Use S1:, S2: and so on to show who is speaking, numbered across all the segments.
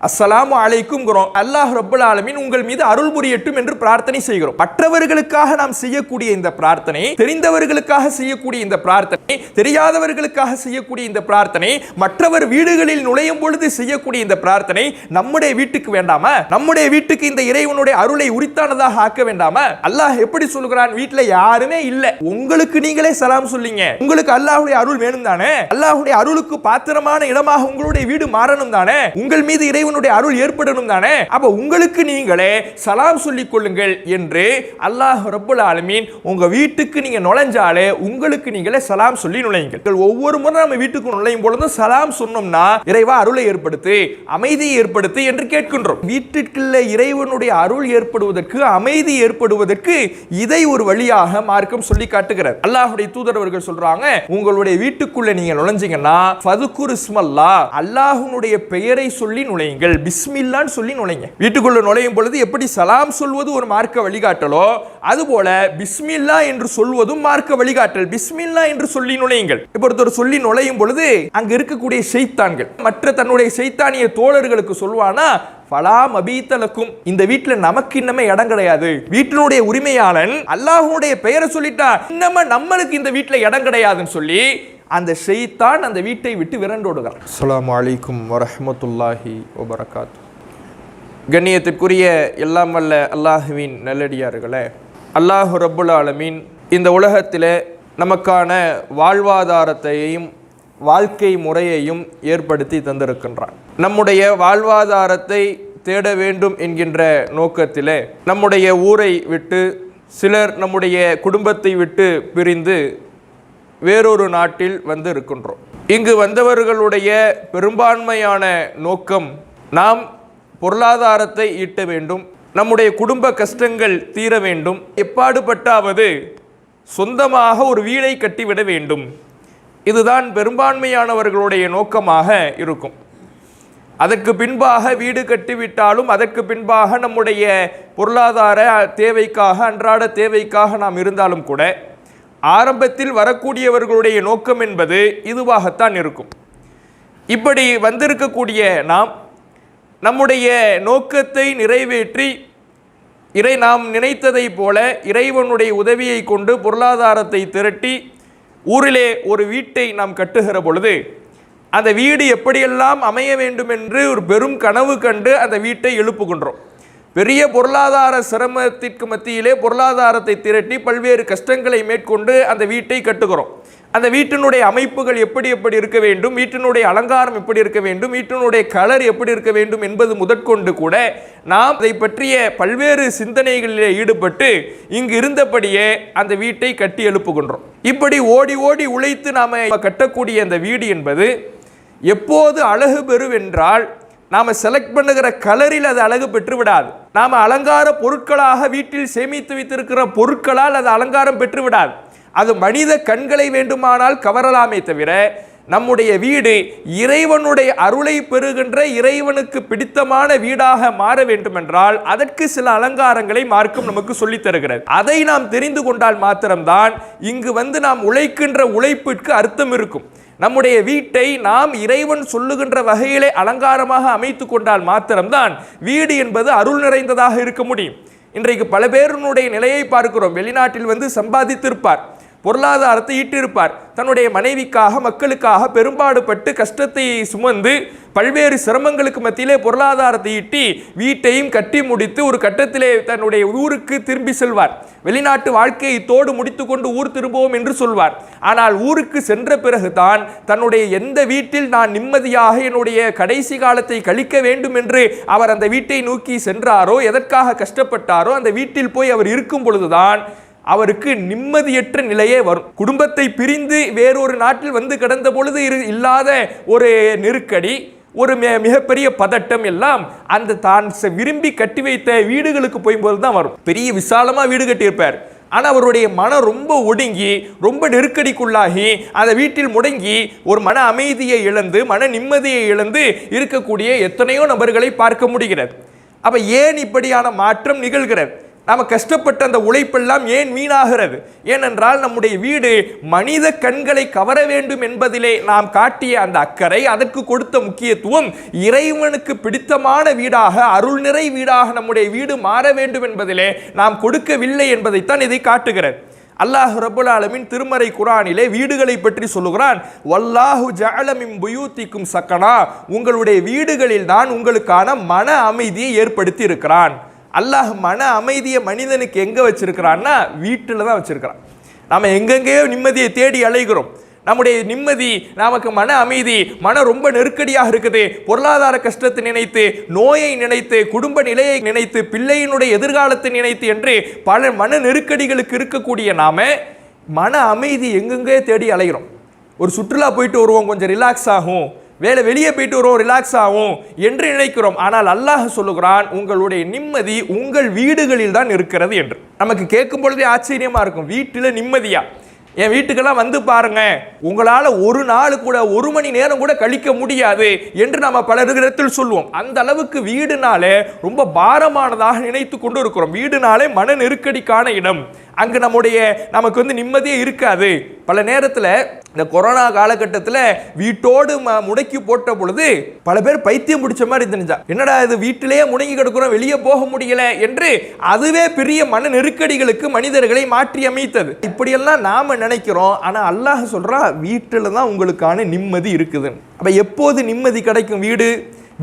S1: அஸ்ஸலாமு அலைக்கும்ங்கிறோம். அல்லாஹ் ரப்பல் ஆலமீன் உங்கள் மீது அருள் புரியட்டும் என்று பிரார்த்தனை செய்கிறோம். மற்றவர்களுக்காக நாம் செய்யக்கூடிய இந்த பிரார்த்தனை, தெரிந்தவர்களுக்காக செய்யக்கூடிய இந்த பிரார்த்தனை, தெரியாதவர்களுக்காக செய்யக்கூடிய இந்த பிரார்த்தனை, மற்றவர் வீடுகளில் நுழையும் பொழுது செய்யக்கூடிய இந்த பிரார்த்தனை நம்முடைய வீட்டுக்கு வேண்டாமா? நம்முடைய வீட்டுக்கு இந்த இறைவனுடைய அருளை உரித்தானதாக ஆக்க வேண்டாமா? அல்லாஹ் எப்படி சொல்கிறான்? வீட்டுல யாருமே இல்ல, உங்களுக்கு நீங்களே சலாம் சொல்லிங்க. உங்களுக்கு அல்லாஹ்வுடைய அருள் வேணும் தானே? அல்லாஹ்வுடைய அருளுக்கு பாத்திரமான இடமாக உங்களுடைய வீடு மாறணும் தானே? உங்கள் மீது இறைவனுடைய அருள் ஏற்படணும் தானே? அப்ப உங்களுக்கு நீங்களே சலாம் சொல்லிக் கொள்ளுங்கள் என்று அல்லாஹ் ரப்பல் ஆலமீன் உங்க வீட்டுக்கு நீங்க நுழைஞ்சாலே உங்களுக்கு நீங்களே சலாம் சொல்லி நுழையுங்கள். ஒவ்வொரு முறை நம்ம வீட்டுக்கு நுழையும் பொழுது சலாம் சொன்னோம்னா இறைவா அருளை ஏற்படுத்து, அமைதியை ஏற்படுத்து என்று கேட்கின்றோம். வீட்டுக்குள்ள இறைவனுடைய அருள் ஏற்படுவதற்கு, அமைதி ஏற்படுவதற்கு இதை ஒரு வழியாக மார்க்கம் சொல்லி காட்டுகிறது. அல்லாஹ்வுடைய தூதரவர்கள் சொல்றாங்க, உங்களுடைய வீட்டுக்குள்ள நீங்க நுழைஞ்சீங்கன்னா ஃபதுகுர் இஸ்மல்லாஹ், அல்லாஹ்வுடைய பெயரை சொல்லி நுழையுங்கள், பிஸ்மில்லான்னு சொல்லி நுழைங்க. வீட்டுக்குள்ள நுழையும் பொழுது எப்படி சலாம் சொல்வது ஒரு மார்க்க வழிகாட்டலோ அதுபோல பிஸ்மில்லா என்று சொல்வதும் மார்க்க வழிகாட்டல். பிஸ்மில்லா என்று சொல்லி நுழையுங்கள். இப்போ ஒருத்தர் சொல்லி நுழையும் பொழுது அங்க இருக்கக்கூடிய ஷைத்தான்கள் மற்ற தன்னுடைய ஷைத்தானிய தோழர்களுக்கு சொல்வானா, ஃபலாம் அபீத்தலக்கும், இந்த வீட்டுல நமக்கு இன்னமே இடம் கிடையாது. வீட்டினுடைய உரிமையாளன் அல்லாஹ்வுடைய பெயரை சொல்லிட்டா இன்னமே நம்மளுக்கு இந்த வீட்டுல இடம் கிடையாதுன்னு சொல்லி அந்த ஷைத்தான் அந்த வீட்டை விட்டு விரண்டோடுகிறான். அஸ்ஸலாமு அலைக்கும் வரஹ்மத்துல்லாஹி வபரகாத்துஹு. கண்ணியத்திற்குரிய எல்லாம் வல்ல அல்லாஹ்வின் நல்லடியார்களே, அல்லாஹ் ரப்புல் ஆலமீன் இந்த உலகத்தில் நமக்கான வாழ்வாதாரத்தையும் வாழ்க்கை முறையையும் ஏற்படுத்தி தந்திருக்கின்றான். நம்முடைய வாழ்வாதாரத்தை தேட வேண்டும் என்கின்ற நோக்கத்திலே நம்முடைய ஊரை விட்டு சிலர் நம்முடைய குடும்பத்தை விட்டு பிரிந்து வேறொரு நாட்டில் வந்து இருக்கின்றோம். இங்கு வந்தவர்களுடைய பெரும்பான்மையான நோக்கம் நாம் பொருளாதாரத்தை ஈட்ட வேண்டும், நம்முடைய குடும்ப கஷ்டங்கள் தீர வேண்டும், எப்பாடுபட்டாவது சொந்தமாக ஒரு வீடை கட்டிவிட வேண்டும். இதுதான் பெரும்பான்மையானவர்களுடைய நோக்கமாக இருக்கும். அதற்கு பின்பாக வீடு கட்டிவிட்டாலும் அதற்கு பின்பாக நம்முடைய பொருளாதார தேவைக்காக, அன்றாட தேவைக்காக நாம் இருந்தாலும் கூட ஆரம்பத்தில் வரக்கூடியவர்களுடைய நோக்கம் என்பது இதுவாகத்தான் இருக்கும். இப்படி வந்திருக்கக்கூடிய நாம் நம்முடைய நோக்கத்தை நிறைவேற்றி நாம் நினைத்ததை போல இறைவனுடைய உதவியை கொண்டு பொருளாதாரத்தை திரட்டி ஊரிலே ஒரு வீட்டை நாம் கட்டுகிற பொழுது அந்த வீடு எப்படியெல்லாம் அமைய வேண்டும் என்று ஒரு பெரும் கனவு கண்டு அந்த வீட்டை எழுப்புகின்றோம். பெரிய பொருளாதார சிரமத்திற்கு மத்தியிலே பொருளாதாரத்தை திரட்டி பல்வேறு கஷ்டங்களை மேற்கொண்டு அந்த வீட்டை கட்டுகிறோம். அந்த வீட்டினுடைய அமைப்புகள் எப்படி இருக்க வேண்டும், வீட்டினுடைய அலங்காரம் எப்படி இருக்க வேண்டும், வீட்டினுடைய கலர் எப்படி இருக்க வேண்டும் என்பது முதற்கொண்டு கூட நாம் அதை பற்றிய பல்வேறு சிந்தனைகளிலே ஈடுபட்டு இங்கு இருந்தபடியே அந்த வீட்டை கட்டி எழுப்புகின்றோம். இப்படி ஓடி ஓடி உழைத்து நாம் கட்டக்கூடிய அந்த வீடு என்பது எப்போது அழகு பெறுவென்றால் நாம் செலக்ட் பண்ணுகிற கலரில் அது அழகு பெற்று விடாது. நாம் அலங்கார பொருட்களாக வீட்டில் சேமித்து வைத்திருக்கிற பொருட்களால் அது அலங்காரம் பெற்று விடாது. அது மனித கண்களை வேண்டுமானால் கவரலாமே தவிர நம்முடைய வீடு இறைவனுடைய அருளை பெறுகின்ற, இறைவனுக்கு பிடித்தமான வீடாக மாற வேண்டுமென்றால் அதற்கு சில அலங்காரங்களை மார்க்கம் நமக்கு சொல்லித் தருகிறது. அதை நாம் தெரிந்து கொண்டால் மாத்திரம்தான் இங்கு வந்து நாம் உழைக்கின்ற உழைப்பிற்கு அர்த்தம் இருக்கும். நம்முடைய வீட்டை நாம் இறைவன் சொல்லுகின்ற வகையிலே அலங்காரமாக அமைத்து கொண்டால் மாத்திரம்தான் வீடு என்பது அருள் நிறைந்ததாக இருக்க முடியும். இன்றைக்கு பல பேருடைய நிலையை பார்க்கிறோம். வெளிநாட்டில் வந்து சம்பாதித்திருப்பார், பொருளாதாரத்தை ஈட்டிருப்பார், தன்னுடைய மனைவிக்காக மக்களுக்காக பெரும்பாடுபட்டு கஷ்டத்தை சுமந்து பல்வேறு சிரமங்களுக்கு மத்தியிலே பொருளாதாரத்தை ஈட்டி வீட்டையும் கட்டி முடித்து ஒரு கட்டத்திலே தன்னுடைய ஊருக்கு திரும்பி செல்வார். வெளிநாட்டு வாழ்க்கையை தோடு முடித்து கொண்டு ஊர் திரும்புவோம் என்று சொல்வார். ஆனால் ஊருக்கு சென்ற பிறகுதான் தன்னுடைய எந்த வீட்டில் நான் நிம்மதியாக என்னுடைய கடைசி காலத்தை கழிக்க வேண்டும் என்று அவர் அந்த வீட்டை நோக்கி சென்றாரோ, எதற்காக கஷ்டப்பட்டாரோ அந்த வீட்டில் போய் அவர் இருக்கும் பொழுதுதான் அவருக்கு நிம்மதியற்ற நிலையே வரும். குடும்பத்தை பிரிந்து வேறொரு நாட்டில் வந்து கிடந்த பொழுது இல்லாத ஒரு நெருக்கடி, ஒரு மிகப்பெரிய பதட்டம் எல்லாம் அந்த தான் விரும்பி கட்டி வைத்த வீடுகளுக்கு போகும்போது தான் வரும். பெரிய விசாலமா வீடு கட்டியிருப்பார், ஆனால் அவருடைய மனம் ரொம்ப ஒடுங்கி ரொம்ப நெருக்கடிக்குள்ளாகி அந்த வீட்டில் முடங்கி ஒரு மன அமைதியை இழந்து மன நிம்மதியை இழந்து இருக்கக்கூடிய எத்தனையோ நபர்களை பார்க்க முடிகிறது. அப்ப ஏன் இப்படியான மாற்றம் நிகழ்கிறது? நாம் கஷ்டப்பட்ட அந்த உழைப்பெல்லாம் ஏன் வீணாகிறது? ஏனென்றால் நம்முடைய வீடு மனித கண்களை கவர வேண்டும் என்பதிலே நாம் காட்டிய அந்த அக்கறை, அதற்கு கொடுத்த முக்கியத்துவம், இறைவனுக்கு பிடித்தமான வீடாக, அருள் நிறை வீடாக நம்முடைய வீடு மாற வேண்டும் என்பதிலே நாம் கொடுக்கவில்லை என்பதைத்தான் இதை காட்டுகிறது. அல்லாஹ் ரப்பல் ஆலமீன் திருமறை குர்ஆனிலே வீடுகளை பற்றி சொல்லுகிறான். வல்லாஹு ஜஅல மின் புயூத்திக்கும் சக்கனா, உங்களுடைய வீடுகளில் தான் உங்களுக்கான மன அமைதியை ஏற்படுத்தி இருக்கிறான். அல்லாஹ் மன அமைதியை மனிதனுக்கு எங்க வச்சிருக்கிறான்னா வீட்டில் தான் வச்சிருக்கிறான். நாம எங்கெங்கேயோ நிம்மதியை தேடி அலைகிறோம். நம்முடைய நிம்மதி, நமக்கு மன அமைதி, மனம் ரொம்ப நெருக்கடியாக இருக்குது, பொருளாதார கஷ்டத்தை நினைத்து, நோயை நினைத்து, குடும்ப நிலையை நினைத்து, பிள்ளையினுடைய எதிர்காலத்தை நினைத்து என்று பல மன நெருக்கடிகளுக்கு இருக்கக்கூடிய நாம மன அமைதி எங்கெங்கே தேடி அலைகிறோம். ஒரு சுற்றுலா போயிட்டு வருவோம், கொஞ்சம் ரிலாக்ஸ் ஆகும், வெளியே போயிட்டு வருவோம், ரிலாக்ஸ் ஆகும் என்று நினைக்கிறோம். ஆனால் அல்லாஹ் சொல்லுகிறான், உங்களுடைய நிம்மதி உங்கள் வீடுகளில் தான் இருக்கிறது என்று. நமக்கு கேட்கும் பொழுதே ஆச்சரியமா இருக்கும், வீட்டில் நிம்மதியா? என் வீட்டுக்கெல்லாம் வந்து பாருங்க, உங்களால் ஒரு நாள் கூட, ஒரு மணி நேரம் கூட கழிக்க முடியாது என்று நம்ம பலரிடத்தில் சொல்லுவோம். அந்த அளவுக்கு வீடுனாலே ரொம்ப பாரமானதாக நினைத்து கொண்டு இருக்கிறோம். வீடுனாலே மன நெருக்கடிக்கான இடம். அங்கு நமக்கு நிம்மதியே இருக்காது. பல நேரத்தில் இந்த கொரோனா காலகட்டத்தில் வீட்டோடு முடக்கி போட்ட பொழுது பல பேர் பைத்தியம் பிடிச்ச மாதிரி தெரிஞ்சா, என்னடா இது வீட்டிலேயே முடங்கி கிடக்கிறோம், வெளியே போக முடியல என்று அதுவே பெரிய மன நெருக்கடிகளுக்கு மனிதர்களை மாற்றி அமைத்தது. இப்படியெல்லாம் நாம நினைக்கிறோம். ஆனா அல்லாஹ் சொல்றான், வீட்டில் தான் உங்களுக்கான நிம்மதி இருக்குது. அப்ப எப்போது நிம்மதி கிடைக்கும்?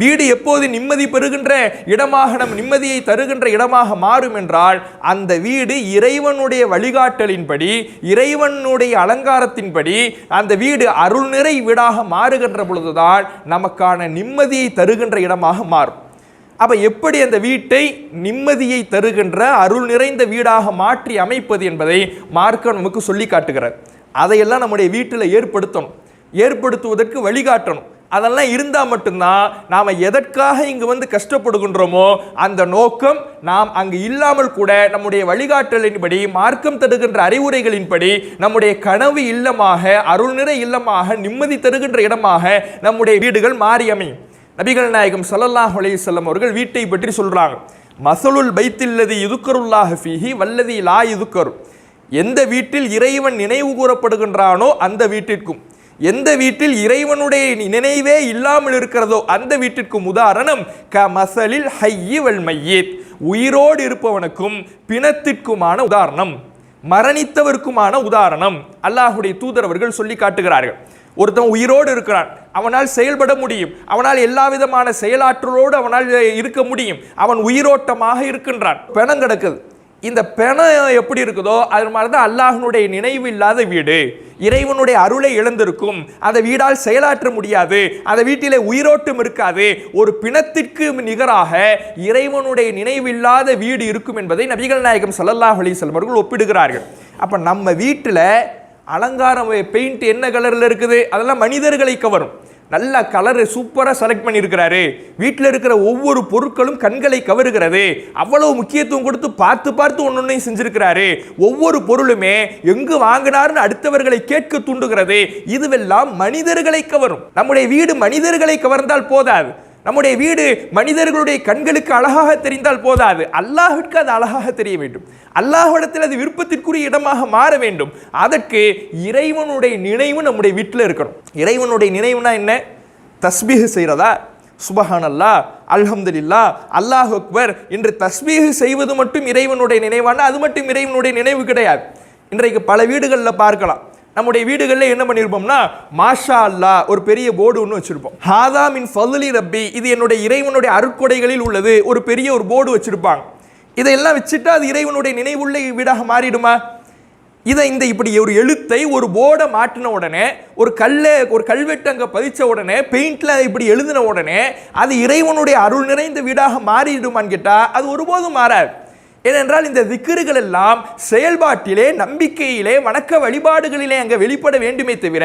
S1: வீடு எப்போது நிம்மதி பெறுகின்ற இடமாக, நம் நிம்மதியை தருகின்ற இடமாக மாறும் என்றால் அந்த வீடு இறைவனுடைய வழிகாட்டலின்படி, இறைவனுடைய அலங்காரத்தின்படி அந்த வீடு அருள் நிறை வீடாக மாறுகின்ற பொழுதுதான் நமக்கான நிம்மதியை தருகின்ற இடமாக மாறும். அப்ப எப்படி அந்த வீட்டை நிம்மதியை தருகின்ற அருள் நிறைந்த வீடாக மாற்றி அமைப்பது என்பதை மார்க்கம் நமக்கு சொல்லி காட்டுகிறார். அதையெல்லாம் நம்முடைய வீட்டில் ஏற்படுத்துவதற்கு வழிகாட்டணும். அதெல்லாம் இருந்தால் மட்டும்தான் நாம் எதற்காக இங்கு கஷ்டப்படுகின்றோமோ அந்த நோக்கம் நாம் அங்கு இல்லாமல் கூட நம்முடைய வழிகாட்டலின்படி, மார்க்கம் தருகின்ற அறிவுரைகளின்படி நம்முடைய கனவு இல்லமாக, அருள்நிறை இல்லமாக, நிம்மதி தருகின்ற இடமாக நம்முடைய வீடுகள் மாறி அமையும். நபிகள் நாயகம் ஸல்லல்லாஹு அலைஹி வஸல்லம் அவர்கள் வீட்டை பற்றி சொல்றாங்க, மஸலுல் பைத்தில்லதி யுதுக்கருல்லாஹு ஃபீஹி வல்லதி லா யுதுக்கரு. எந்த வீட்டில் இறைவன் நினைவு கூறப்படுகின்றானோ அந்த வீட்டிற்கும், எந்த வீட்டில் இறைவனுடைய நினைவே இல்லாமல் இருக்கிறதோ அந்த வீட்டிற்கும் உதாரணம் க மஸலில் ஹய்யி வல் மய்யித், உயிரோடு இருப்பவனுக்கும் பிணத்திற்குமான உதாரணம், மரணித்தவருக்குமான உதாரணம் அல்லாஹ்வுடைய தூதர் அவர்கள் சொல்லி காட்டுகிறார்கள். ஒருத்தன் உயிரோடு இருக்கிறான், அவனால் செயல்பட முடியும், அவனால் எல்லா விதமான செயலாற்றலோடு அவனால் இருக்க முடியும், அவன் உயிரோட்டமாக இருக்கின்றான். பிணம் கிடக்குது. இந்த பிணம் எப்படி இருக்குதோ அது மாதிரி தான் அல்லாஹ்வுடைய நினைவு இல்லாத வீடு, இறைவனுடைய அருளை இழந்திருக்கும், அந்த வீடால் செயலாற்ற முடியாது, அந்த வீட்டிலே உயிரோட்டம் இருக்காது, ஒரு பிணத்திற்கு நிகராக இறைவனுடைய நினைவில்லாத வீடு இருக்கும் என்பதை நபிகள் நாயகம் ஸல்லல்லாஹு அலைஹி வஸல்லம் அவர்கள் ஒப்பிடுகிறார்கள். அப்ப நம்ம வீட்டில் அலங்காரம், பெயிண்ட் என்ன கலரில் இருக்குது, அதெல்லாம் மனிதர்களை கவரும். நல்ல கலரு சூப்பராக செலக்ட் பண்ணியிருக்கிறாரு, வீட்டில் இருக்கிற ஒவ்வொரு பொருட்களும் கண்களை கவருகிறது, அவ்வளவு முக்கியத்துவம் கொடுத்து பார்த்து ஒன்னொன்னையும் செஞ்சிருக்கிறாரு, ஒவ்வொரு பொருளுமே எங்கு வாங்கினார்னு அடுத்தவர்களை கேட்க தூண்டுகிறது. இதுவெல்லாம் மனிதர்களை கவரும். நம்முடைய வீடு மனிதர்களை கவர்ந்தால் போதாது, நம்முடைய வீடு மனிதர்களுடைய கண்களுக்கு அழகாக தெரிந்தால் போதாது, அல்லாஹ்விற்கு அது அழகாக தெரிய வேண்டும், அல்லாஹ்விடத்தில் அது விருப்பத்திற்குரிய இடமாக மாற வேண்டும். அதற்கு இறைவனுடைய நினைவு நம்முடைய வீட்டில் இருக்கணும். இறைவனுடைய நினைவுனா என்ன? தஸ்பீஹ் செய்கிறதா? சுபஹானல்லாஹ், அல்ஹம்துலில்லாஹ், அல்லாஹ் அக்பர் என்று தஸ்பீஹ் செய்வது மட்டும் இறைவனுடைய நினைவான? அது மட்டும் இறைவனுடைய நினைவு கிடையாது. இன்றைக்கு பல வீடுகளில் பார்க்கலாம், நம்முடைய வீடுகளில் என்ன பண்ணியிருப்போம்னா, மாஷா அல்லாஹ் ஒரு பெரிய போர்டு ஒன்று வச்சிருப்போம், ஹாதா மின் ஃபض்லி ரப்பி, இது என்னுடைய இறைவனுடைய அருட்கொடைகளில் உள்ளது, ஒரு பெரிய ஒரு போர்டு வச்சிருப்பாங்க. இதையெல்லாம் வச்சுட்டு அது இறைவனுடைய நினைவுள்ள வீடாக மாறிடுமா? இதை இப்படி ஒரு எழுத்தை, ஒரு போர்டை மாற்றின உடனே, ஒரு கல்வெட்டு அங்கே பதிச்ச உடனே, பெயிண்ட்ல இப்படி எழுதின உடனே அது இறைவனுடைய அருள் நிறைந்த வீடாக மாறிடுமான்னு கேட்டால் அது ஒருபோதும் மாறாது. ஏனென்றால் இந்த திக்ருகள் எல்லாம் செயல்பாட்டிலே, நம்பிக்கையிலே, வணக்க வழிபாடுகளிலே அங்கே வெளிப்பட வேண்டுமே தவிர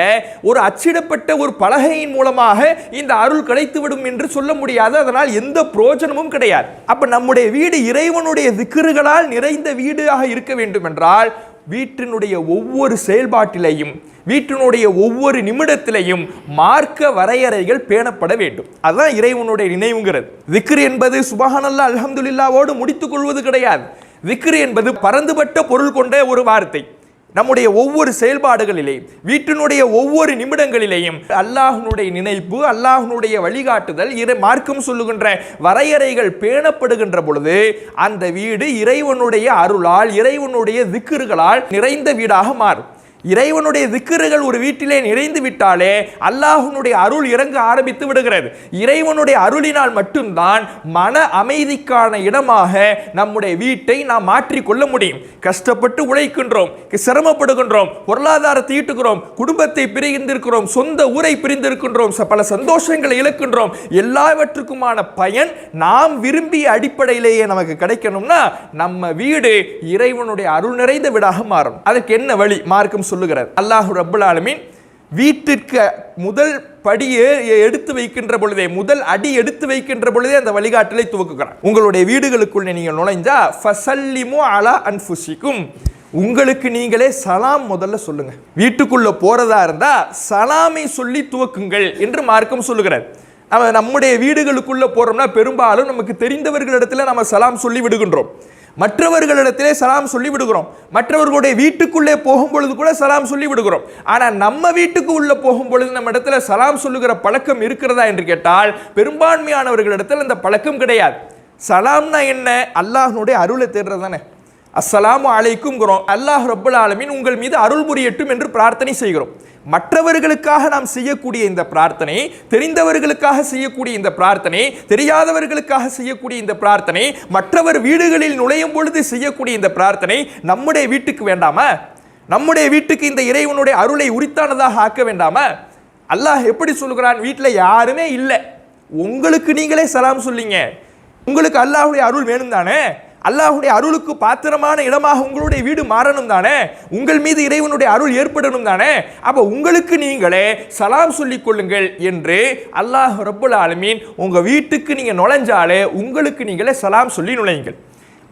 S1: ஒரு அச்சிடப்பட்ட ஒரு பலகையின் மூலமாக இந்த அருள் கிடைத்துவிடும் என்று சொல்ல முடியாது. அதனால் எந்த பிரயோஜனமும் கிடையாது. அப்ப நம்முடைய வீடு இறைவனுடைய திக்ருகளால் நிறைந்த வீடாக இருக்க வேண்டும் என்றால் வீட்டினுடைய ஒவ்வொரு செயல்பாட்டிலையும், வீட்டினுடைய ஒவ்வொரு நிமிடத்திலையும் மார்க்க வரையறைகள் பேணப்பட வேண்டும். அதுதான் இறைவனுடைய நினைவுங்கிறது. திக்ர் என்பது சுபஹானல்லாஹ் அல்ஹம்துலில்லாஹ்வோடு முடித்துக் கொள்வது கிடையாது. திக்ர் என்பது பரந்துபட்ட பொருள் கொண்ட ஒரு வார்த்தை. நம்முடைய ஒவ்வொரு செயல்பாடுகளிலேயும், வீட்டினுடைய ஒவ்வொரு நிமிடங்களிலேயும் அல்லாஹ்வுடைய நினைப்பு, அல்லாஹ்வுடைய வழிகாட்டுதல், மார்க்கம் சொல்லுகின்ற வரையறைகள் பேணப்படுகின்ற பொழுது அந்த வீடு இறைவனுடைய அருளால், இறைவனுடைய திக்ர்களால் நிறைந்த வீடாக மாறும். இறைவனுடைய திக்ர்கள் ஒரு வீட்டிலே நிறைந்து விட்டாலே அல்லாஹ்வுடைய அருள் இறங்க ஆரம்பித்து விடுகிறது. இறைவனுடைய அருளினால் மட்டும்தான் மன அமைதிக்கான இடமாக நம்முடைய வீட்டை நாம் மாற்றிக்கொள்ள முடியும். கஷ்டப்பட்டு உழைக்கின்றோம், சிரமப்படுகின்றோம், பொருளாதாரத்தை ஈட்டுகிறோம், குடும்பத்தை பிரிந்திருக்கிறோம், சொந்த ஊரை பிரிந்திருக்கின்றோம், பல சந்தோஷங்களை இழக்கின்றோம். எல்லாவற்றுக்குமான பயன் நாம் விரும்பிய அடிப்படையிலேயே நமக்கு கிடைக்கணும்னா நம்ம வீடு இறைவனுடைய அருள் நிறைந்த வீடாக மாறும். அதற்கு என்ன வழி? மார்க்கம் சொல்லுகிறார். அல்லாஹ் ரப்பல் ஆலமீன் வீட்டிற்கு முதல் படியை எடுத்து வைக்கின்ற பொழுதே, முதல் அடி எடுத்து வைக்கின்ற பொழுதே அந்த வழிகாட்டலை துவக்குகிறார். உங்களுடைய வீடுகளுக்குள்ள நீங்க நுழைஞ்சா ஃபஸல்லிமு அலா அன்ஃபுசிக்கும், உங்களுக்கு நீங்களே சலாம் முதல்ல சொல்லுங்க. வீட்டுக்குள்ள போறதா இருந்தா சலாமை சொல்லி துவக்குங்கள் என்று மார்க்கம் சொல்லுகிறார். நம்முடைய வீடுகளுக்குள்ள போறோம்னா பெரும்பாலும் நமக்கு தெரிந்தவர்களிடத்துல நம்ம சலாம் சொல்லி விடுகின்றோம், மற்றவர்களிடத்திலே சலாம் சொல்லி விடுகிறோம், மற்றவர்களுடைய வீட்டுக்குள்ளே போகும் பொழுது கூட சலாம் சொல்லி விடுகிறோம். ஆனால் நம்ம வீட்டுக்கு உள்ள போகும் பொழுது நம்ம இடத்துல சலாம் சொல்லுகிற பழக்கம் இருக்கிறதா என்று கேட்டால் பெரும்பான்மையானவர்களிடத்தில் அந்த பழக்கம் கிடையாது. சலாம்னா என்ன? அல்லாஹ்வுடைய அருளை தேடுறது தானே. அஸ்ஸலாமு அலைக்கும்ங்கிறோம், அல்லாஹ் ரப்பல் ஆலமீன் உங்கள் மீது அருள் புரியட்டும் என்று பிரார்த்தனை செய்கிறோம். மற்றவர்களுக்காக நாம் செய்யக்கூடிய இந்த பிரார்த்தனை, தெரிந்தவர்களுக்காக செய்யக்கூடிய இந்த பிரார்த்தனை, தெரியாதவர்களுக்காக செய்யக்கூடிய இந்த பிரார்த்தனை, மற்றவர் வீடுகளில் நுழையும் பொழுது செய்யக்கூடிய இந்த பிரார்த்தனை நம்முடைய வீட்டுக்கு வேண்டாமா? நம்முடைய வீட்டுக்கு இந்த இறைவனுடைய அருளை உரித்தானதாக ஆக்க வேண்டாமா? அல்லாஹ் எப்படி சொல்லுகிறான்? வீட்டில் யாருமே இல்லை, உங்களுக்கு நீங்களே சலாம் சொல்லிங்க. உங்களுக்கு அல்லாஹ்வுடைய அருள் வேணும் தானே? அல்லாஹ்வுடைய அருளுக்கு பாத்திரமான இடமாக உங்களுடைய வீடு மாறணும் தானே? உங்கள் மீது இறைவனுடைய அருள் ஏற்படணும் தானே? அப்ப உங்களுக்கு நீங்களே சலாம் சொல்லிக் கொள்ளுங்கள் என்று அல்லாஹ் ரப்பல் ஆலமீன் உங்க வீட்டுக்கு நீங்க நுழைஞ்சாலே உங்களுக்கு நீங்களே சலாம் சொல்லி நுழையுங்கள்.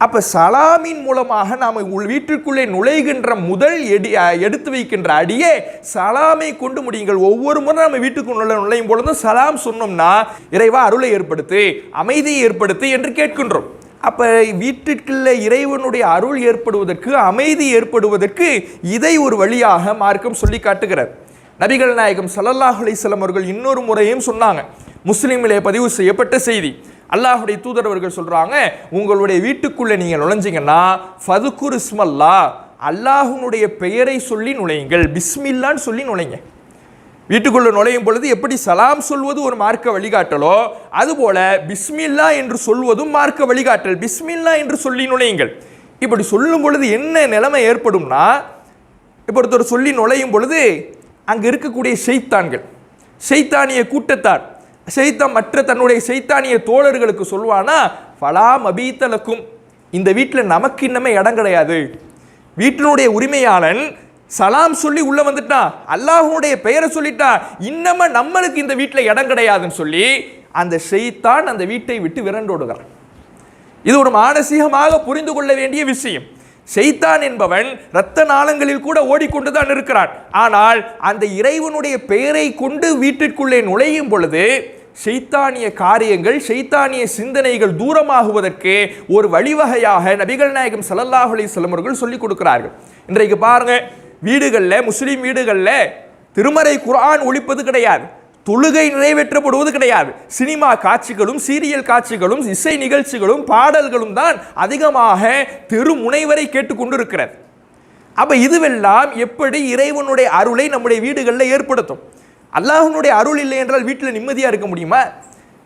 S1: அப்ப சலாமின் மூலமாக நாம் வீட்டிற்குள்ளே நுழைகின்ற முதல் எடுத்து வைக்கின்ற அடியே சலாமை கொண்டு முடியுங்கள். ஒவ்வொரு முறை நம்ம வீட்டுக்கு நுழையும் பொழுதும் சலாம் சொன்னோம்னா இறைவா அருளை ஏற்படுத்து, அமைதியை ஏற்படுத்து என்று கேட்கின்றோம். அப்ப வீட்டிற்குள்ள இறைவனுடைய அருள் ஏற்படுவதற்கு, அமைதி ஏற்படுவதற்கு இதை ஒரு வழியாக மார்க்கம் சொல்லி காட்டுகிறார். நபிகள் நாயகம் ஸல்லல்லாஹு அலைஹி வஸல்லம் அவர்கள் இன்னொரு முறையும் சொன்னாங்க. முஸ்லிமிலே பதிவு செய்யப்பட்ட செய்தி. அல்லாஹ்வுடைய தூதர் அவர்கள் சொல்றாங்க, உங்களுடைய வீட்டுக்குள்ள நீங்க நுழைஞ்சீங்கன்னா ஃபதுகுர் இஸ்மல்லா, அல்லாஹ்வுடைய பெயரை சொல்லி நுழையுங்கள், பிஸ்மில்லான்னு சொல்லி நுழைங்க. வீட்டுக்குள்ள நுழையும் பொழுது எப்படி சலாம் சொல்வது ஒரு மார்க்க வழிகாட்டலோ அதுபோல பிஸ்மில்லா என்று சொல்வதும் மார்க்க வழிகாட்டல். பிஸ்மில்லா என்று சொல்லி நுழையுங்கள். இப்படி சொல்லும் பொழுது என்ன நிலைமை ஏற்படும்னா, இப்போ ஒருத்தர் சொல்லி நுழையும் பொழுது அங்க இருக்கக்கூடிய ஷைத்தான்கள், ஷைத்தானிய கூட்டத்தார், ஷைத்தான் மற்ற தன்னுடைய ஷைத்தானிய தோழர்களுக்கு சொல்வானா, ஃபலா மபீத்தலக்கும், இந்த வீட்டில் நமக்கு இன்னமே இடம் கிடையாது. வீட்டினுடைய உரிமையாளன் சலாம் சொல்லி உள்ள வந்துட்டான், அல்லாஹ்வுடைய பெயரை சொல்லிட்டான், இன்னமா நம்மளுக்கு இந்த வீட்டில் இடம் கிடையாதுன்னு சொல்லி அந்த ஷைத்தான் அந்த வீட்டை விட்டு விரண்டோடுகிறான். இது ஒரு மானசீகமாக புரிந்து கொள்ள வேண்டிய விஷயம். ஷைத்தான் என்பவன் இரத்த நாளங்களில் கூட ஓடிக்கொண்டுதான் இருக்கிறான். ஆனால் அந்த இறைவனுடைய பெயரை கொண்டு வீட்டிற்குள்ளே நுழையும் பொழுது ஷைத்தானிய காரியங்கள், ஷைத்தானிய சிந்தனைகள் தூரமாகுவதற்கு ஒரு வழிவகையாக நபிகள் நாயகம் ஸல்லல்லாஹு அலைஹி வஸல்லம் அவர்கள் சொல்லிக் கொடுக்கிறார்கள். இன்றைக்கு பாருங்க, வீடுகளில், முஸ்லீம் வீடுகளில் திருமறை குர்ஆன் ஒலிப்பது கிடையாது, தொழுகை நிறைவேற்றப்படுவது கிடையாது. சினிமா காட்சிகளும், சீரியல் காட்சிகளும், இசை நிகழ்ச்சிகளும், பாடல்களும் தான் அதிகமாக தெரு முனைவரை கேட்டுக்கொண்டு இருக்கிறது. அப்ப இதுவெல்லாம் எப்படி இறைவனுடைய அருளை நம்முடைய வீடுகளில் ஏற்படுத்தும்? அல்லாஹ்வுடைய அருள் இல்லை என்றால் வீட்டில் நிம்மதியாக இருக்க முடியுமா?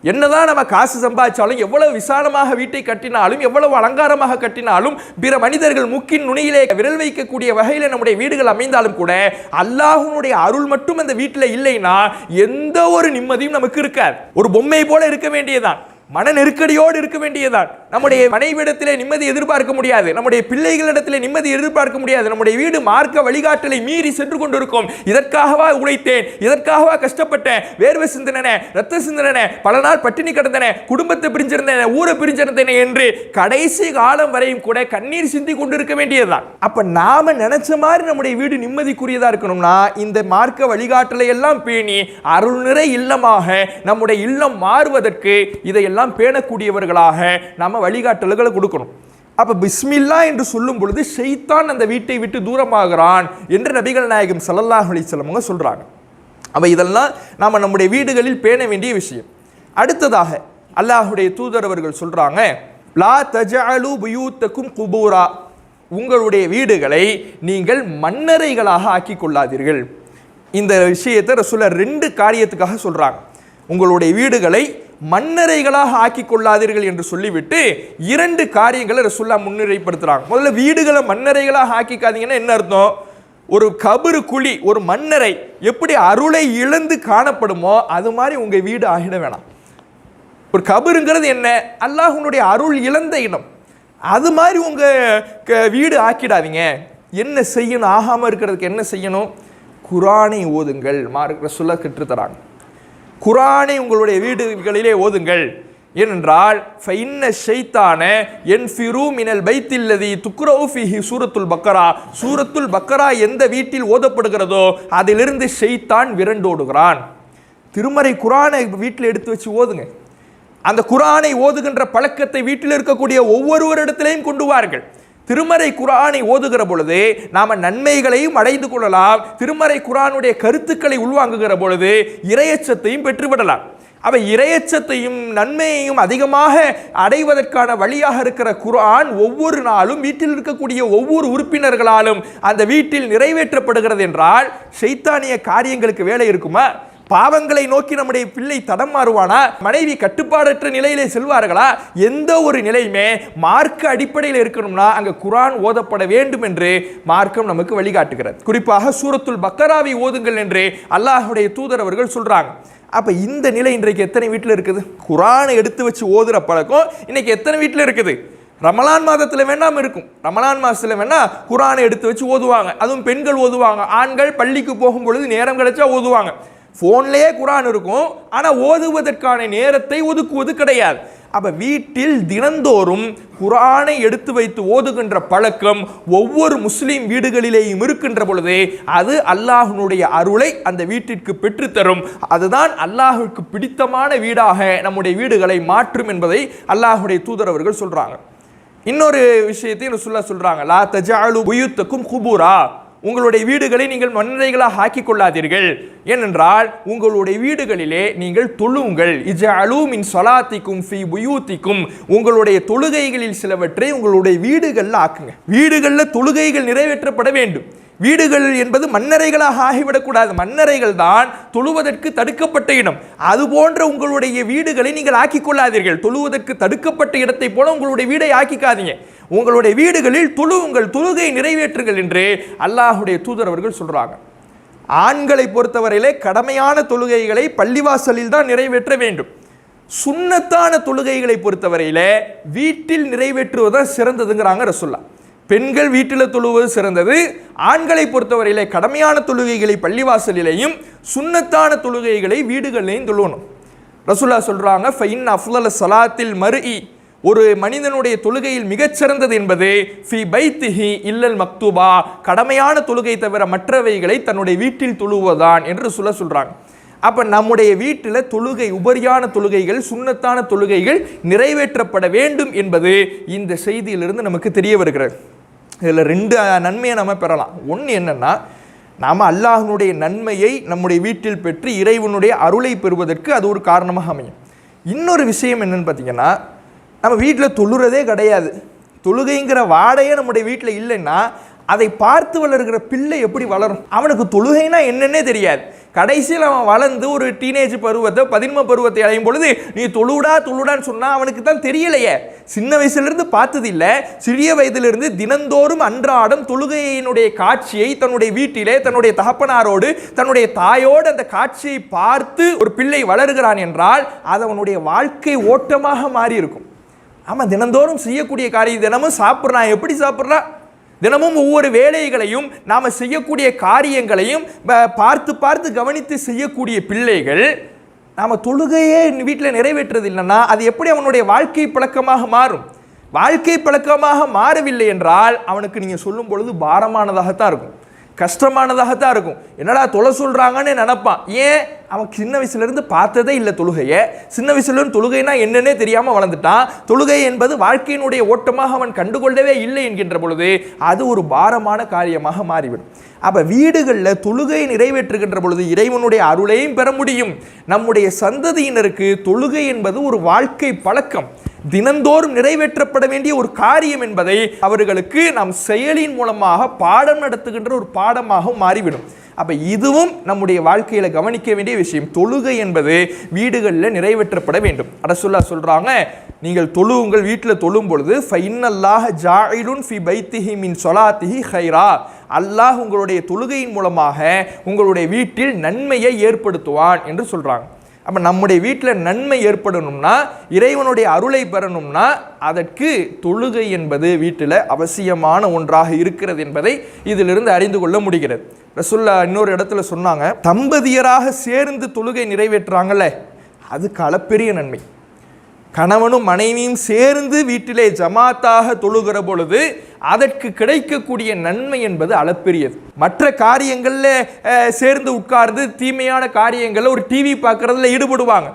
S1: என்னதான் நம்ம காசு சம்பாதிச்சாலும், எவ்வளவு விசாலமாக வீட்டை கட்டினாலும், எவ்வளவு அலங்காரமாக கட்டினாலும், பிற மனிதர்கள் முக்கின் நுனியிலே விரல் வைக்கக்கூடிய வகையில் நம்முடைய வீடுகள் அமைந்தாலும் கூட அல்லாஹ்வுடைய அருள் மட்டும் அந்த வீட்டில் இல்லைன்னா எந்த ஒரு நிம்மதியும் நமக்கு இருக்காது. ஒரு பொம்மை போல இருக்க வேண்டியதான், மன நெருக்கடியோடு இருக்க வேண்டியதான். நம்முடைய மனைவிடத்திலே நிம்மதி எதிர்பார்க்க முடியாது, நம்முடைய பிள்ளைகளிடத்திலே நிம்மதி எதிர்பார்க்க முடியாது. நம்முடைய வீடு மார்க்க வழிகாட்டலை மீறி சென்று கொண்டிருக்கும். இதற்காகவா உழைத்தேன், இதற்காகவா கஷ்டப்பட்டேன், வேர்வை சிந்தனை, ரத்த சிந்தனை, பல நாள் பட்டினி கிடந்தன, குடும்பத்தை பிரிஞ்சிருந்தேன், ஊரை பிரிஞ்சிருந்தேன் என்று கடைசி காலம் வரையும் கூட கண்ணீர் சிந்தி கொண்டிருக்க வேண்டியதுதான். அப்ப நாம நினைச்ச மாதிரி நம்முடைய வீடு நிம்மதிக்குரியதா இருக்கணும்னா இந்த மார்க்க வழிகாட்டலை எல்லாம் பேணி அருள்நிறை இல்லமாக நம்முடைய இல்லம் மாறுவதற்கு இதையெல்லாம் பேணக்கூடியவர்களாக நாம வழிகாட்டல்களை கொடுக்கணும். அப்ப பிஸ்மில்லா என்று சொல்லும் பொழுது ஷைத்தான் அந்த வீட்டை விட்டு தூரமாகிறான் என்று நபிகள் நாயகம் ஸல்லல்லாஹு அலைஹி வஸல்லம் சொல்றாங்க. அப்ப இதெல்லாம் நாம நம்முடைய வீடுகளில் பேண வேண்டிய விஷயம். அடுத்ததாக அல்லாஹ்வுடைய தூதர் அவர்கள் சொல்றாங்க, லா தஜஅலு புயூத்தக்கும் குபூரா, உங்களுடைய வீடுகளை நீங்கள் மண்ணறைகளாக ஆக்கிக் கொள்ளாதீர்கள். இந்த விஷயத்தை ரசூலுல்லாஹ் 2 காரியத்துக்காக சொல்றாங்க. உங்களுடைய வீடுகளை மண்ணறைகளாக ஆக்கிக் கொள்ளாதீர்கள் என்று சொல்லிவிட்டு 2 காரியங்களை ரசூலுல்லாஹ் முன்னிலைப்படுத்துறாங்க. முதல்ல வீடுகளை மண்ணறைகளாக ஆக்கிக்காதீங்கன்னா என்ன அர்த்தம்? ஒரு கபரு குழி, ஒரு மண்ணறை எப்படி அருளை இழந்து காணப்படுமோ அது மாதிரி உங்க வீடு ஆகிட வேணாம். ஒரு கபருங்கிறது என்ன? அல்லாஹ்வுடைய அருள் இழந்த இடம். அது மாதிரி உங்க வீடு ஆக்கிடாதீங்க. என்ன செய்யணும்? ஆகாம இருக்கிறதுக்கு என்ன செய்யணும்? குர்ஆனை ஓதுங்கள். ரசூலுல்லாஹ் கற்றுத்தராங்க, குர்ஆனை உங்களுடைய வீடுகளிலே ஓதுங்கள். ஏனென்றால் ஃபைன்ன ஷைத்தான யன்ஃபிரு மினல் பைத்தில்லதி துக்ரவு ஃபீஹி சூரத்துல் பக்கரா, சூரத்துல் பக்கரா எந்த வீட்டில் ஓதப்படுகிறதோ அதிலிருந்து ஷைத்தான் விரண்டோடுகிறான். திருமறை குர்ஆனை வீட்டில் எடுத்து வச்சு ஓதுங்க. அந்த குர்ஆனை ஓதுகின்ற பழக்கத்தை வீட்டில் இருக்கக்கூடிய ஒவ்வொருவரிடத்திலையும் கொண்டு வாருங்கள். திருமறை குர்ஆனை ஓதுகிற பொழுது நாம நன்மைகளையும் அடைந்து கொள்ளலாம். திருமறை குர்ஆனுடைய கருத்துக்களை உள்வாங்குகிற பொழுது இறையச்சத்தையும் பெற்றுவிடலாம். அவ இறையச்சத்தையும் நன்மையையும் அதிகமாக அடைவதற்கான வழியாக இருக்கிற குர்ஆன் ஒவ்வொரு நாளும் வீட்டில் இருக்கக்கூடிய ஒவ்வொரு உறுப்பினர்களாலும் அந்த வீட்டில் நிறைவேற்றப்படுகிறது என்றால் ஷைத்தானிய காரியங்களுக்கு வேலை இருக்குமா? பாவங்களை நோக்கி நம்முடைய பிள்ளை தடம் மாறுவானா? மனைவி கட்டுப்பாடற்ற நிலையிலே செல்வார்களா? எந்த ஒரு நிலையுமே மார்க்க அடிப்படையில் இருக்கணும்னா அங்க குர்ஆன் ஓதப்பட வேண்டும் என்று மார்க்கம் நமக்கு வழிகாட்டுகிறது. குறிப்பாக சூரத்துல் பக்கராவை ஓதுங்கள் என்று அல்லாஹ்வுடைய தூதர் அவர்கள் சொல்றாங்க. அப்ப இந்த நிலை இன்றைக்கு எத்தனை வீட்டில் இருக்குது? குர்ஆனை எடுத்து வச்சு ஓதுற பழக்கம் இன்னைக்கு எத்தனை வீட்டில் இருக்குது? ரமலான் மாதத்தில் வேண்டாம் இருக்கும். ரமலான் மாதத்தில் வேணா குர்ஆனை எடுத்து வச்சு ஓதுவாங்க. அதுவும் பெண்கள் ஓதுவாங்க. ஆண்கள் பள்ளிக்கு போகும் பொழுது நேரம் கிடைச்சா ஓதுவாங்க. போன்லயே குர்ஆன் இருக்கும், ஆனா ஓதுவதற்கான நேரத்தை ஒதுக்குவது கிடையாது. அப்ப வீட்டில் தினந்தோறும் குர்ஆனை எடுத்து வைத்து ஓதுகின்ற பழக்கம் ஒவ்வொரு முஸ்லிம் வீடுகளிலேயும் இருக்கின்ற பொழுது அது அல்லாஹ்வுடைய அருளை அந்த வீட்டிற்கு பெற்றுத்தரும். அதுதான் அல்லாஹ்வுக்கு பிடித்தமான வீடாக நம்முடைய வீடுகளை மாற்றும் என்பதை அல்லாஹ்வுடைய தூதர் அவர்கள் சொல்றாங்க. இன்னொரு விஷயத்தையும் ரசூலுல்லாஹ் சொல்றாங்க, லா தஜஅலு புயூத்தக்கும் குபூரா, உங்களுடைய வீடுகளை நீங்கள் மண்ணறைகளாக ஆக்கிக் கொள்ளாதீர்கள். ஏனென்றால் உங்களுடைய வீடுகளிலே நீங்கள் தொழுங்கள். இஜஅலு மின் ஸலாத்திக்கும் ஃபீ புயூத்திக்கும், உங்களுடைய தொழுகைகளில் சிலவற்றை உங்களுடைய வீடுகளில் ஆக்குங்க. வீடுகளில் தொழுகைகள் நிறைவேற்றப்பட வேண்டும். வீடுகள் என்பது மண்ணறைகளாக ஆகிவிடக்கூடாது. மண்ணறைகள் தான் தொழுவதற்கு தடுக்கப்பட்ட இடம். அது போன்ற உங்களுடைய வீடுகளை நீங்கள் ஆக்கிக் கொள்ளாதீர்கள். தொழுவதற்கு தடுக்கப்பட்ட இடத்தை போல உங்களுடைய வீடை ஆக்கிக்காதீங்க. உங்களுடைய வீடுகளில் தொழுவுங்கள், தொழுகை நிறைவேற்றுங்கள் என்று அல்லாஹ்வுடைய தூதர் அவர்கள் சொல்றாங்க. ஆண்களை பொறுத்தவரையிலே கடமையான தொழுகைகளை பள்ளிவாசலில் தான் நிறைவேற்ற வேண்டும். சுன்னத்தான தொழுகைகளை பொறுத்தவரையிலே வீட்டில் நிறைவேற்றுவதுதான் சிறந்ததுங்கிறாங்க ரசூலுல்லாஹ். பெண்கள் வீட்டில் தொழுவது சிறந்தது. ஆண்களை பொறுத்தவரையிலே கடமையான தொழுகைகளை பள்ளிவாசலிலேயும் சுன்னத்தான தொழுகைகளை வீடுகளிலையும் தொழுவணும். ரசூலுல்லாஹ் சொல்றாங்க, ஃபைன் அஃலல் ஸலாத்தில் மர்இ, ஒரு மனிதனுடைய தொழுகையில் மிகச்சிறந்தது என்பது ஃபி பைத்திஹி இல்லல் மக்தூபா, கடமையான தொழுகை தவிர மற்றவைகளை தன்னுடைய வீட்டில் தொழுவதான் என்று சொல்றாங்க. அப்ப நம்முடைய வீட்டில் தொழுகை, உபரியான தொழுகைகள், சுன்னத்தான தொழுகைகள் நிறைவேற்றப்பட வேண்டும் என்பது இந்த செய்தியிலிருந்து நமக்கு தெரிய வருகிறது. இதில் 2 நன்மையை நம்ம பெறலாம். ஒன்று என்னன்னா, நாம் அல்லாஹ்வுடைய நன்மையை நம்முடைய வீட்டில் பெற்று இறைவனுடைய அருளை பெறுவதற்கு அது ஒரு காரணமாக அமையும். இன்னொரு விஷயம் என்னன்னு பார்த்தீங்கன்னா, நம்ம வீட்டில் தொழுறதே கிடையாது. தொழுகைங்கிற வாடையே நம்முடைய வீட்டில் இல்லைன்னா அதை பார்த்து வளர்கிற பிள்ளை எப்படி வளரும்? அவனுக்கு தொழுகைனா என்னன்னே தெரியாது. கடைசியில் அவன் வளர்ந்து ஒரு டீனேஜ் பருவத்தை, 13 பருவத்தை அடையும் பொழுது நீ தொழுடான்னு சொன்னால் அவனுக்கு தான் தெரியலையே. சின்ன வயசுலேருந்து பார்த்தது இல்லை. சிறிய வயதிலிருந்து தினந்தோறும் அன்றாடம் தொழுகையினுடைய காட்சியை தன்னுடைய வீட்டிலே தன்னுடைய தகப்பனாரோடு தன்னுடைய தாயோடு அந்த காட்சியை பார்த்து ஒரு பிள்ளை வளர்கிறான் என்றால் அது அவனுடைய வாழ்க்கை ஓட்டமாக மாறி இருக்கும். ஆமாம், தினந்தோறும் செய்யக்கூடிய காரியம், தினமும் சாப்பிட்றான், எப்படி சாப்பிட்றான், தினமும் ஒவ்வொரு வேலைகளையும் நாம் செய்யக்கூடிய காரியங்களையும் பார்த்து பார்த்து கவனித்து செய்யக்கூடிய பிள்ளைகள் நாம் தொழுகையே வீட்டில் நிறைவேற்றுறது இல்லைன்னா அது எப்படி அவனுடைய வாழ்க்கை பழக்கமாக மாறும்? வாழ்க்கை பழக்கமாக மாறவில்லை என்றால் அவனுக்கு நீங்கள் சொல்லும் பொழுது பாரமானதாகத்தான் இருக்கும், கஷ்டமானதாகத்தான் இருக்கும். என்னடா தொலை சொல்கிறாங்கன்னு நினைப்பான். ஏன்? அவன் சின்ன வயசுலேருந்து பார்த்ததே இல்லை தொழுகையை, சின்ன வயசுலேருந்து தொழுகைனா என்னன்னே தெரியாமல் வளர்ந்துட்டான். தொழுகை என்பது வாழ்க்கையினுடைய ஓட்டமாக அவன் கண்டுகொள்ளவே இல்லை என்கின்ற பொழுது அது ஒரு பாரமான காரியமாக மாறிவிடும். அப்போ வீடுகளில் தொழுகையை நிறைவேற்றுகின்ற பொழுது இறைவனுடைய அருளையும் பெற முடியும். நம்முடைய சந்ததியினருக்கு தொழுகை என்பது ஒரு வாழ்க்கை பழக்கம், தினந்தோறும் நிறைவேற்றப்பட வேண்டிய ஒரு காரியம் என்பதை அவர்களுக்கு நாம் செயலின் மூலமாக பாடம் நடத்துகின்ற ஒரு பாடமாக மாறிவிடும். அப்போ இதுவும் நம்முடைய வாழ்க்கையில் கவனிக்க வேண்டிய விஷயம். தொழுகை என்பது வீடுகளில் நிறைவேற்றப்பட வேண்டும். ரசூலுல்லாஹ் சொல்கிறாங்க, நீங்கள் உங்கள் வீட்டில் தொழும் பொழுது ஃபைன்னல்லாஹ ஜாயிலுன் ஃபி பைத்திஹி மின் ஸலாத்திஹி கைரா, அல்லாஹ் உங்களுடைய தொழுகையின் மூலமாக உங்களுடைய வீட்டில் நன்மையை ஏற்படுத்துவான் என்று சொல்கிறாங்க. அப்போ நம்முடைய வீட்டில் நன்மை ஏற்படணும்னா, இறைவனுடைய அருளை பெறணும்னா அதற்கு தொழுகை என்பது வீட்டில் அவசியமான ஒன்றாக இருக்கிறது என்பதை இதிலிருந்து அறிந்து கொள்ள முடிகிறது. ரசூலுல்லாஹ் இன்னொரு இடத்துல சொன்னாங்க, தம்பதியராக சேர்ந்து தொழுகை நிறைவேற்றுறாங்கல்ல, அதுக்கு அளப்பெரிய நன்மை. கணவனும் மனைவியும் சேர்ந்து வீட்டிலே ஜமாத்தாக தொழுகிற பொழுது அதற்கு கிடைக்கக்கூடிய நன்மை என்பது அளப்பெரியது. மற்ற காரியங்களில் சேர்ந்து உட்கார்ந்து தீமையான காரியங்களில் ஒரு டிவி பார்க்கறதுல ஈடுபடுவாங்க.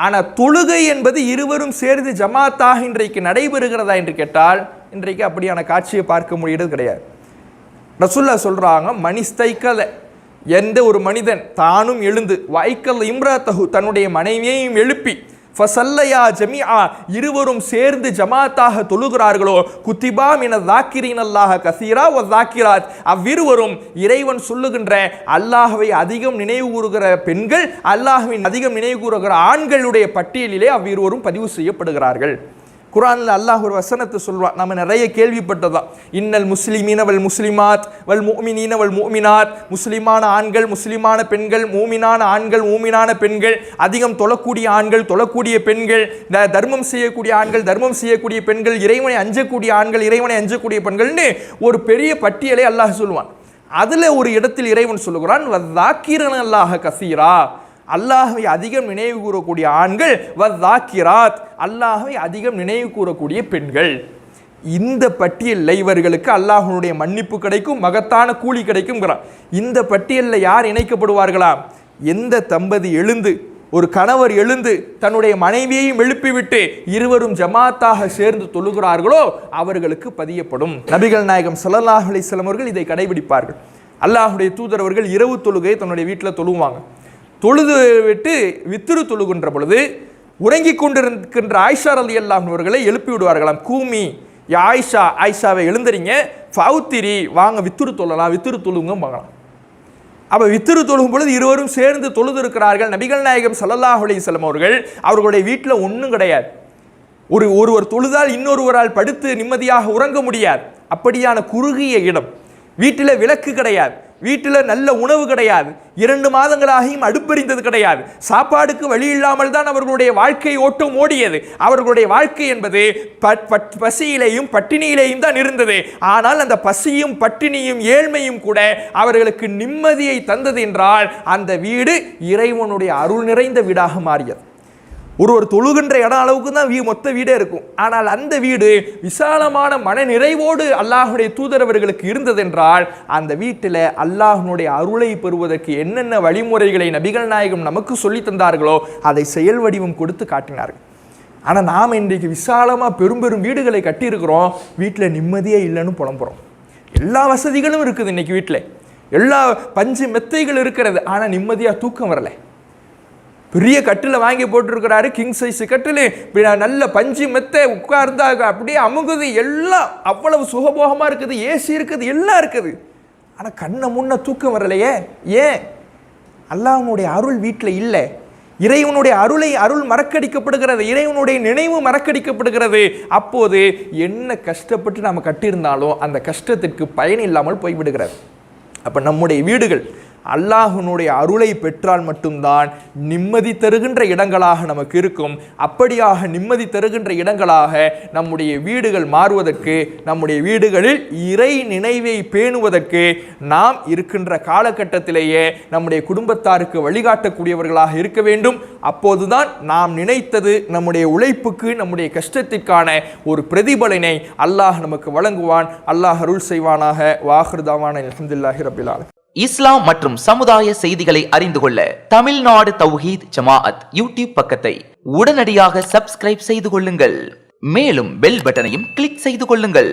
S1: ஆனால் தொழுகை என்பது இருவரும் சேர்ந்து ஜமாத்தாக இன்றைக்கு நடைபெறுகிறதா என்று கேட்டால் இன்றைக்கு அப்படியான காட்சியை பார்க்க முடிகிறது கிடையாது. ரசூலுல்லாஹ் சொல்கிறாங்க, மனிஸ்தைக்கல, எந்த ஒரு மனிதன் தானும் எழுந்து வைக்கல் இம்ராத்தஹு தன்னுடைய மனைவியையும் எழுப்பி ஃபசல்லையா ஜமீஆ இருவரும் சேர்ந்து ஜமாத்தாக தொழுகிறார்களோ குத்திபா மின தாக்கிரீன் அல்லாஹ கசீரா வ தாக்கிராத், அவ்விருவரும் இறைவன் சொல்லுகின்ற அல்லாஹ்வை அதிகம் நினைவு கூறுகிற பெண்கள், அல்லாஹ்வின் அதிகம் நினைவு கூறுகிற ஆண்களுடைய பட்டியலிலே அவ்விருவரும் பதிவு செய்யப்படுகிறார்கள். குர்ஆனில் அல்லாஹ் ஒரு வசனத்தை சொல்வான், நம்ம நிறைய கேள்விப்பட்டதான். இன்னல் முஸ்லிமீன வல் முஸ்லிமாத் வல் முஃமினீன வல் முஃமினாத், முஸ்லிமான ஆண்கள் முஸ்லிமான பெண்கள், மூமினான ஆண்கள் மூமினான பெண்கள், அதிகம் தொழக்கூடிய ஆண்கள் தொழக்கூடிய பெண்கள், தர்மம் செய்யக்கூடிய ஆண்கள் தர்மம் செய்யக்கூடிய பெண்கள், இறைவனை அஞ்சக்கூடிய ஆண்கள் இறைவனை அஞ்சக்கூடிய பெண்கள்னு ஒரு பெரிய பட்டியலை அல்லாஹ் சொல்லுவான். அதில் ஒரு இடத்தில் இறைவன் சொல்லுகிறான், வதாக்கிரன் அல்லாஹ கசீரா, அல்லாஹ்வை அதிகம் நினைவு கூறக்கூடிய ஆண்கள், வதாக்கிராத் அல்லாஹ்வை அதிகம் நினைவு கூறக்கூடிய பெண்கள். இந்த பட்டியலில் இவர்களுக்கு அல்லாஹ்வுடைய மன்னிப்பு கிடைக்கும், மகத்தான கூலி கிடைக்கும்ங்கிறான். இந்த பட்டியலில் யார் இணைக்கப்படுவார்களா? எந்த தம்பதி எழுந்து, ஒரு கணவர் எழுந்து தன்னுடைய மனைவியையும் எழுப்பிவிட்டு இருவரும் ஜமாத்தாக சேர்ந்து தொழுகிறார்களோ அவர்களுக்கு பதியப்படும். நபிகள் நாயகம் ஸல்லல்லாஹு அலைஹி வஸல்லம் அவர்கள் இதை கடைபிடிப்பார்கள். அல்லாஹ்வுடைய தூதர் அவர்கள் இரவு தொழுகை தன்னுடைய வீட்டில் தொழுவாங்க. தொழுது விட்டு வித்திரு தொழுகின்ற பொழுது உறங்கிக் கொண்டிருக்கின்ற ஆயிஷா ரலியல்லாஹு அவர்களை எழுப்பி விடுவார்களாம். கூமி யா ஆயிஷா, ஆயிஷாவை எழுந்துறீங்க, ஃபவுத்திரி வாங்க வித்திரு தொழலாம், வித்திரு தொழுங்க பார்க்கலாம். அப்போ வித்திரு தொழுகும் பொழுது இருவரும் சேர்ந்து தொழுது இருக்கிறார்கள். நபிகள் நாயகம் ஸல்லல்லாஹு அலைஹி வஸல்லம் அவர்களுடைய வீட்டில் ஒன்றும் கிடையாது. ஒருவர் தொழுதால் இன்னொருவரால் படுத்து நிம்மதியாக உறங்க முடியாது. அப்படியான குறுகிய இடம். வீட்டில் விளக்கு கிடையாது, வீட்டில் நல்ல உணவு கிடையாது, 2 மாதங்களாகியும் அடுப்பெறிந்தது கிடையாது, சாப்பாடுக்கு வழி இல்லாமல் தான் அவர்களுடைய வாழ்க்கை ஓட்டம் ஓடியது. அவர்களுடைய வாழ்க்கை என்பது பசியிலேயும் பட்டினியிலேயும் தான் இருந்தது. ஆனால் அந்த பசியும் பட்டினியும் ஏழ்மையும் கூட அவர்களுக்கு நிம்மதியை தந்தது என்றால் அந்த வீடு இறைவனுடைய அருள் நிறைந்த வீடாக மாறியது. ஒருவர் தொழுகின்ற இடம் அளவுக்கு தான் மொத்த வீடே இருக்கும். ஆனால் அந்த வீடு விசாலமான மன நிறைவோடு அல்லாஹ்வுடைய தூதரவர்களுக்கு இருந்ததென்றால் அந்த வீட்டில் அல்லாஹ்வுடைய அருளை பெறுவதற்கு என்னென்ன வழிமுறைகளை நபிகள் நாயகம் நமக்கு சொல்லி தந்தார்களோ அதை செயல் வடிவம் கொடுத்து காட்டினார்கள். ஆனால் நாம் இன்றைக்கு விசாலமாக பெரும் வீடுகளை கட்டியிருக்கிறோம், வீட்டில் நிம்மதியே இல்லைன்னு புலம்புறோம். எல்லா வசதிகளும் இருக்குது இன்னைக்கு வீட்டில், எல்லா பஞ்சு மெத்தைகள் இருக்கிறது, ஆனால் நிம்மதியாக தூக்கம் வரலை. பெரிய கட்டில் வாங்கி போட்டிருக்கிறாரு, கிங் சைஸ் கட்டில், நல்ல பஞ்சு மெத்தை உட்கார்ந்தாங்க அப்படியே அமுகுது, எல்லாம் அவ்வளவு சுகபோகமாக இருக்குது, ஏசி இருக்குது, எல்லாம் இருக்குது. ஆனால் கண்ணை முன்ன தூக்கம் வரலையே. ஏன்? அல்லாஹ்வுடைய அருள் வீட்டில் இல்லை. இறைவனுடைய அருள் மறக்கடிக்கப்படுகிறது, இறைவனுடைய நினைவு மறக்கடிக்கப்படுகிறது. அப்போது என்ன கஷ்டப்பட்டு நாம் கட்டியிருந்தாலும் அந்த கஷ்டத்திற்கு பயன் இல்லாமல் போய்விடுகிறது. அப்போ நம்முடைய வீடுகள் அல்லாஹ்வுடைய அருளை பெற்றால் மட்டும்தான் நிம்மதி தருகின்ற இடங்களாக நமக்கு இருக்கும். அப்படியாக நிம்மதி தருகின்ற இடங்களாக நம்முடைய வீடுகள் மாறுவதற்கு, நம்முடைய வீடுகளில் இறை நினைவை பேணுவதற்கு நாம் இருக்கின்ற காலகட்டத்திலேயே நம்முடைய குடும்பத்தாருக்கு வழிகாட்டக்கூடியவர்களாக இருக்க வேண்டும். அப்போதுதான் நாம் நினைத்தது நம்முடைய உழைப்புக்கு, நம்முடைய கஷ்டத்திற்கான ஒரு பிரதிபலனை அல்லாஹ் நமக்கு வழங்குவான். அல்லாஹ் அருள் செய்வானாக. வாஹிர் தாவானா அல்ஹம்துலில்லாஹி ரப்பில் ஆலமீன்.
S2: இஸ்லாம் மற்றும் சமுதாய செய்திகளை அறிந்து கொள்ள தமிழ்நாடு தௌஹீத் ஜமாஅத் யூடியூப் பக்கத்தை உடனடியாக சப்ஸ்கிரைப் செய்து கொள்ளுங்கள். மேலும் பெல் பட்டனையும் கிளிக் செய்து கொள்ளுங்கள்.